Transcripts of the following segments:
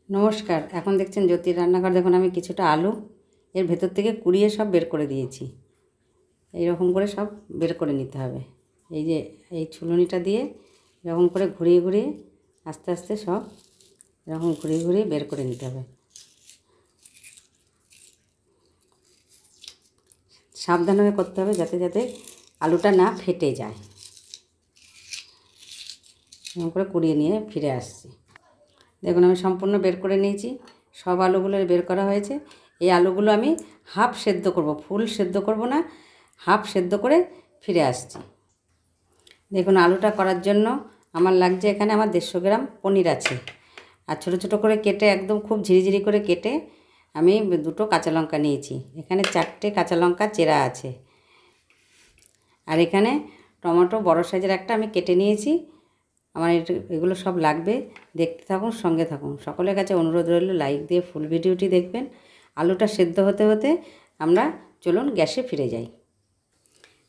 নমস্কার। এখন দেখছেন জ্যোতির রান্নাঘর। দেখুন আমি কিছুটা আলু এর ভেতর থেকে কুড়িয়ে সব বের করে দিয়েছি। এইরকম করে সব বের করে নিতে হবে। এই যে এই ছুলনিটা দিয়ে এরকম করে ঘুরিয়ে ঘুরিয়ে আস্তে আস্তে সব এরকম ঘুরিয়ে ঘুরিয়ে বের করে নিতে হবে। সাবধানে করতে হবে যাতে যাতে আলুটা না ফেটে যায়। এরকম করে কুড়িয়ে নিয়ে ফিরে আসছি। দেখুন আমি সম্পূর্ণ বের করে নিয়েছি। সব আলুগুলো বের করা হয়েছে। এই আলুগুলো আমি হাফ সেদ্ধ করব, ফুল সেদ্ধ করব না, হাফ সেদ্ধ করে ফিরে আসছি। দেখুন আলুটা করার জন্য আমার লাগছে এখানে আমার 150 গ্রাম পনির আছে। আর ছোটো ছোটো করে কেটে একদম খুব ঝিরিঝিরি করে কেটে আমি 2টো কাঁচা লঙ্কা নিয়েছি। এখানে 4টে কাঁচা লঙ্কা চেরা আছে। আর এখানে টমেটো বড় সাইজের একটা আমি কেটে নিয়েছি। আমার এগুলো সব লাগবে। দেখতে থাকুন, সঙ্গে থাকুন। সকলের কাছে অনুরোধ রইল লাইক দিয়ে ফুল ভিডিওটি দেখবেন। আলুটা সেদ্ধ হতে হতে আমরা চলুন গ্যাসে ফিরে যাই।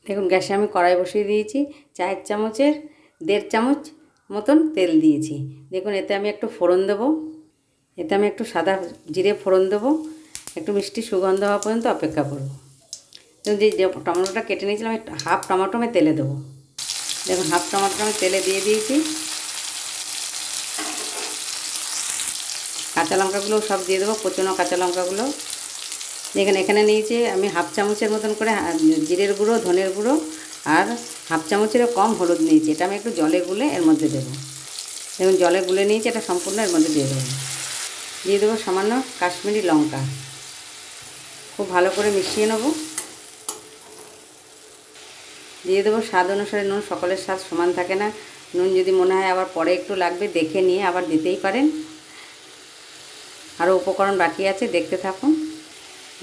দেখুন গ্যাসে আমি কড়াই বসিয়ে দিয়েছি। চায়ের চামচের 1.5 চামচ মতন তেল দিয়েছি। দেখুন এতে আমি একটু ফোড়ন দেবো। এতে আমি একটু সাদা জিরে ফোড়ন দেবো। একটু মিষ্টি সুগন্ধ হওয়া পর্যন্ত অপেক্ষা করব। তো যে টমেটোটা কেটে নিয়েছিলাম হাফ টমেটো আমি তেলে দেবো। দেখুন হাফ টমেটো আমি তেলে দিয়ে দিয়েছি। কাঁচা লঙ্কাগুলো সব দিয়ে দেবো, কোচানো কাঁচা লঙ্কাগুলো। এখানে নিয়েছি আমি হাফ চামচের মতন করে জিরের গুঁড়ো, ধনের গুঁড়ো আর হাফ চামচেরও কম হলুদ নিয়েছি। এটা আমি একটু জলে গুলে এর মধ্যে দেবো। দেখুন জলে গুলে নিয়েছি, এটা সম্পূর্ণ এর মধ্যে দিয়ে দেবো। দিয়ে দেবো সামান্য কাশ্মীরি লঙ্কা। খুব ভালো করে মিশিয়ে নেব। দিয়ে দেবো স্বাদ অনুসারে নুন। সকলের স্বাদ সমান থাকে না। নুন যদি মনে হয় আবার পরে একটু লাগবে দেখে নিয়ে আবার দিতেই পারেন। আরও উপকরণ বাকি আছে, দেখতে থাকুন।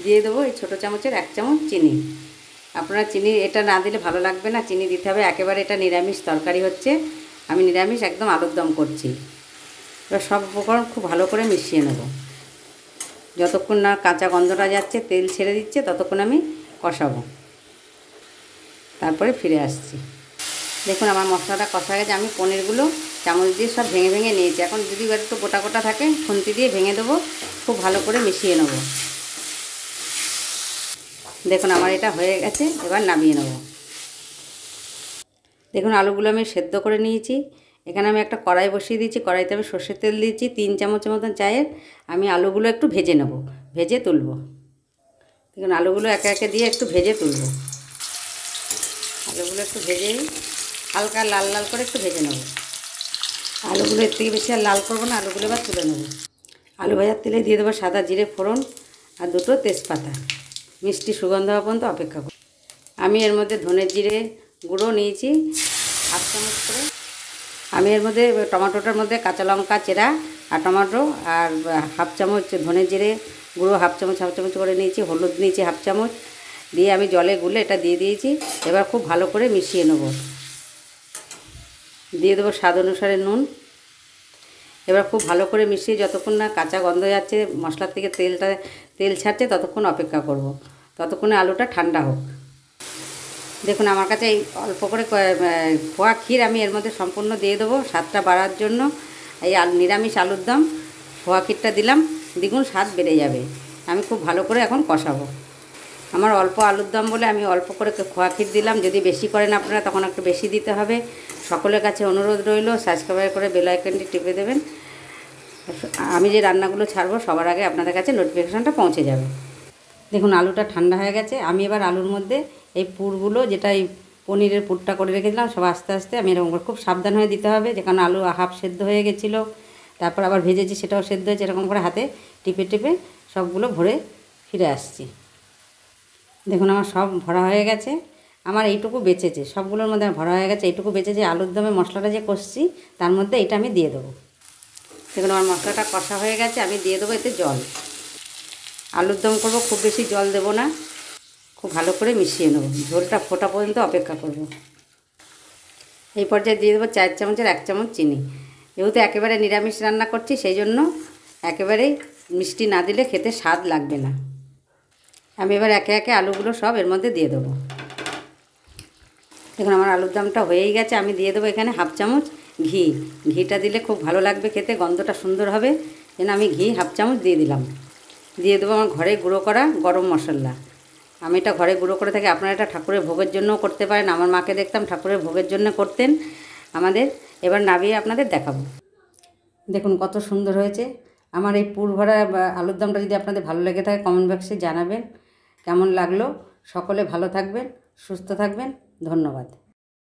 দিয়ে দেবো এই ছোটো চামচের 1 চামচ চিনি। আপনারা চিনি এটা না দিলে ভালো লাগবে না, চিনি দিতে হবে। একেবারে এটা নিরামিষ তরকারি হচ্ছে, আমি নিরামিষ একদম আলুর দম করছি। এবার সব উপকরণ খুব ভালো করে মিশিয়ে নেব। যতক্ষণ না কাঁচা গন্ধটা যাচ্ছে, তেল ছেড়ে দিচ্ছে, ততক্ষণ আমি কষাবো। তারপরে ফিরে আসছি। দেখুন আমার মশলাটা কষা গেছে। আমি পনিরগুলো চামচ দিয়ে সব ভেঙে ভেঙে নিয়েছি। এখন যদি একটু গোটা গোটা থাকে খুন্তি দিয়ে ভেঙে দেবো। খুব ভালো করে মিশিয়ে নেব। দেখুন আমার এটা হয়ে গেছে। এবার নামিয়ে নেব। দেখুন আলুগুলো আমি সেদ্ধ করে নিয়েছি। এখানে আমি একটা কড়াই বসিয়ে দিয়েছি। কড়াইতে আমি সর্ষের তেল দিয়েছি 3 চামচের মতন চায়ের। আমি আলুগুলো একটু ভেজে নেব, ভেজে তুলব। দেখুন আলুগুলো একে একে দিয়ে একটু ভেজে তুলব। আলুগুলো একটু ভেজে হালকা লাল লাল করে একটু ভেজে নেব। আলুগুলো এর থেকে বেশি আর লাল করবো না। আলুগুলো এবার তুলে নেব। আলু ভাজার তেলে দিয়ে দেবো সাদা জিরে ফোড়ন আর 2টো তেজপাতা। মিষ্টি সুগন্ধ হওয়া পর্যন্ত অপেক্ষা করব। আমি এর মধ্যে ধনের জিরে গুঁড়ো নিয়েছি হাফ চামচ করে। আমি এর মধ্যে টমেটোটার মধ্যে কাঁচা লঙ্কা চেরা আর টমেটো আর হাফ চামচ ধনের জিরে গুঁড়ো হাফ চামচ করে নিয়েছি। হলুদ নিয়েছি হাফ চামচ। দিয়ে আমি জলে গুলে এটা দিয়ে দিয়েছি। এবার খুব ভালো করে মিশিয়ে নেব। দিয়ে দেবো স্বাদ অনুসারে নুন। এবার খুব ভালো করে মিশিয়ে যতক্ষণ না কাঁচা গন্ধ যাচ্ছে, মশলার থেকে তেল ছাড়ছে, ততক্ষণ অপেক্ষা করব। ততক্ষণে আলুটা ঠান্ডা হোক। দেখুন আমার কাছে এই অল্প করে খোয়া ক্ষীর আমি এর মধ্যে সম্পূর্ণ দিয়ে দেবো স্বাদটা বাড়ার জন্য। এই নিরামিষ আলুর দম খোয়া ক্ষীরটা দিলাম, দ্বিগুণ স্বাদ বেড়ে যাবে। আমি খুব ভালো করে এখন কষাবো। আমার অল্প আলুর দম বলে আমি অল্প করে খোয়া ক্ষীর দিলাম। যদি বেশি করেন আপনারা তখন একটু বেশি দিতে হবে। সকলের কাছে অনুরোধ রইল সাবস্ক্রাইব করে বেল আইকনটি টিপে দেবেন। আমি যে রান্নাগুলো ছাড়বো সবার আগে আপনাদের কাছে নোটিফিকেশানটা পৌঁছে যাবে। দেখুন আলুটা ঠান্ডা হয়ে গেছে। আমি এবার আলুর মধ্যে এই পুরগুলো, যেটা এই পনিরের পুরটা করে রেখেছিলাম, সব আস্তে আস্তে আমি এরকম করে খুব সাবধান হয়ে দিতে হবে, যে কারণ আলু হাফ সেদ্ধ হয়ে গেছিলো। তারপর আবার ভেজেছি, সেটাও সেদ্ধ হয়েছে। এরকম করে হাতে টিপে টিপে সবগুলো ভরে ফিরে আসছি। দেখুন আমার সব ভরা হয়ে গেছে। আমার এইটুকু বেঁচেছে, সবগুলোর মধ্যে ভরা হয়ে গেছে। এইটুকু বেঁচেছে। আলুর দমে মশলাটা যে কষছি তার মধ্যে এটা আমি দিয়ে দেবো। দেখুন আমার মশলাটা কষা হয়ে গেছে। আমি দিয়ে দেবো এতে জল। আলুর দম করবো, খুব বেশি জল দেবো না। খুব ভালো করে মিশিয়ে নেব। ঝোলটা ফোটা পর্যন্ত অপেক্ষা করব। এই পর্যায়ে দিয়ে দেবো 4 চামচের 1 চামচ চিনি। যেহেতু একেবারে নিরামিষ রান্না করছি, সেই জন্য একেবারেই মিষ্টি না দিলে খেতে স্বাদ লাগবে না। আমি এবার একে একে আলুগুলো সব এর মধ্যে দিয়ে দেবো। দেখুন আমার আলুর দমটা হয়েই গেছে। আমি দিয়ে দেবো এখানে হাফ চামচ ঘিটা দিলে খুব ভালো লাগবে খেতে, গন্ধটা সুন্দর হবে। যেন আমি ঘি হাফ চামচ দিয়ে দিলাম। দিয়ে দেবো আমার ঘরে গুঁড়ো করা গরম মশলা। আমি এটা ঘরে গুঁড়ো করে থাকি, আপনারা এটা ঠাকুরের ভোগের জন্যও করতে পারেন। আমার মাকে দেখতাম ঠাকুরের ভোগের জন্য করতেন আমাদের। এবার নামিয়ে আপনাদের দেখাবো। দেখুন কত সুন্দর হয়েছে আমার এই পুর ভরা আলুর দমটা। যদি আপনাদের ভালো লেগে থাকে কমেন্ট বক্সে জানাবেন কেমন লাগলো। সকলে ভালো থাকবেন, সুস্থ থাকবেন। ধন্যবাদ।